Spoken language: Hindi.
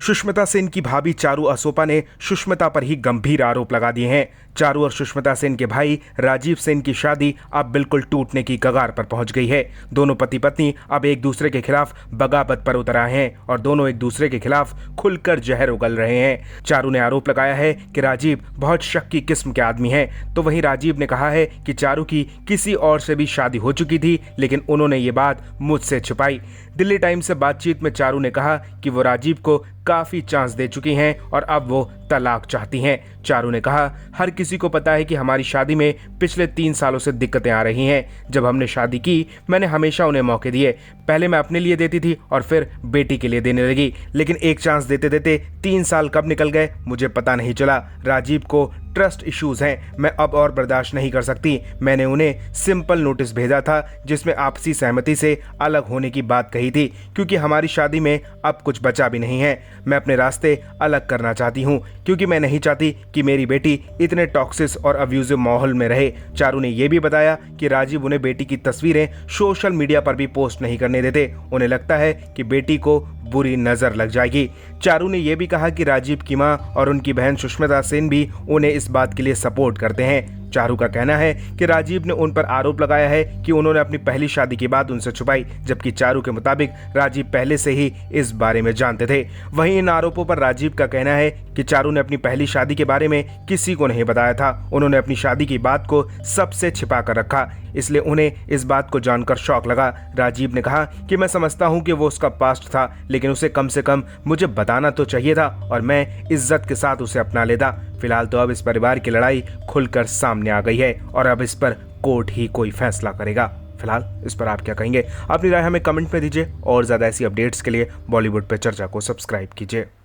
सुष्मिता सेन की भाभी चारू असोपा ने सुष्मिता पर ही गंभीर आरोप लगा दिए हैं। चारू और सुष्मिता सेन के भाई राजीव सेन की शादी अब बिल्कुल टूटने की कगार पर पहुंच गई है। दोनों पति पत्नी अब एक दूसरे के खिलाफ बगावत पर उतर आए हैं और दोनों एक दूसरे के खिलाफ खुलकर जहर उगल रहे हैं। चारू ने आरोप लगाया है कि राजीव बहुत शक्की किस्म के आदमी हैं, तो वहीं राजीव ने कहा है कि चारू की किसी और से भी शादी हो चुकी थी, लेकिन उन्होंने ये बात मुझसे छुपाई। दिल्ली टाइम्स से बातचीत में चारू ने कहा कि वो राजीव को काफी चांस दे चुकी हैं और अब वो तलाक चाहती हैं। चारू ने कहा, हर किसी को पता है कि हमारी शादी में पिछले 3 सालों से दिक्कतें आ रही हैं। जब हमने शादी की मैंने हमेशा उन्हें मौके दिए। पहले मैं अपने लिए देती थी और फिर बेटी के लिए देने लगी, लेकिन एक चांस देते देते 3 साल कब निकल गए मुझे पता नहीं चला। राजीव को ट्रस्ट इश्यूज हैं, मैं अब और बर्दाश्त नहीं कर सकती। मैंने उन्हें सिंपल नोटिस भेजा था जिसमें आपसी सहमति से अलग होने की बात कही थी, क्योंकि हमारी शादी में अब कुछ बचा भी नहीं है। मैं अपने रास्ते अलग करना चाहती हूँ क्योंकि मैं नहीं चाहती कि मेरी बेटी इतने टॉक्सिस और अब्यूजिव माहौल में रहे। चारू ने यह भी बताया कि राजीव उन्हें बेटी की तस्वीरें सोशल मीडिया पर भी पोस्ट नहीं करने देते। उन्हें लगता है कि बेटी को बुरी नजर लग जाएगी। चारू ने यह भी कहा कि राजीव की मां और उनकी बहन सुष्मिता सेन भी उन्हें इस बात के लिए सपोर्ट करते हैं। चारू का कहना है कि राजीव ने उन पर आरोप लगाया है कि उन्होंने अपनी पहली शादी की बात उनसे छुपाई, जबकि चारू के मुताबिक राजीव पहले से ही इस बारे में जानते थे। वहीं इन आरोपों पर राजीव का कहना है कि चारू ने अपनी पहली शादी के बारे में किसी को नहीं बताया था। उन्होंने अपनी शादी की बात को सबसे छिपा कर रखा, इसलिए उन्हें इस बात को जानकर शौक लगा। राजीव ने कहा कि मैं समझता हूं कि वो उसका पास्ट था, लेकिन उसे कम से कम मुझे बताना तो चाहिए था और मैं इज्जत के साथ उसे अपना लेता। फिलहाल तो अब इस परिवार की लड़ाई खुलकर सामने आ गई है और अब इस पर कोर्ट ही कोई फैसला करेगा। फिलहाल इस पर आप क्या कहेंगे? अपनी राय हमें कमेंट में दीजिए और ज्यादा ऐसी अपडेट्स के लिए बॉलीवुड पे चर्चा को सब्सक्राइब कीजिए।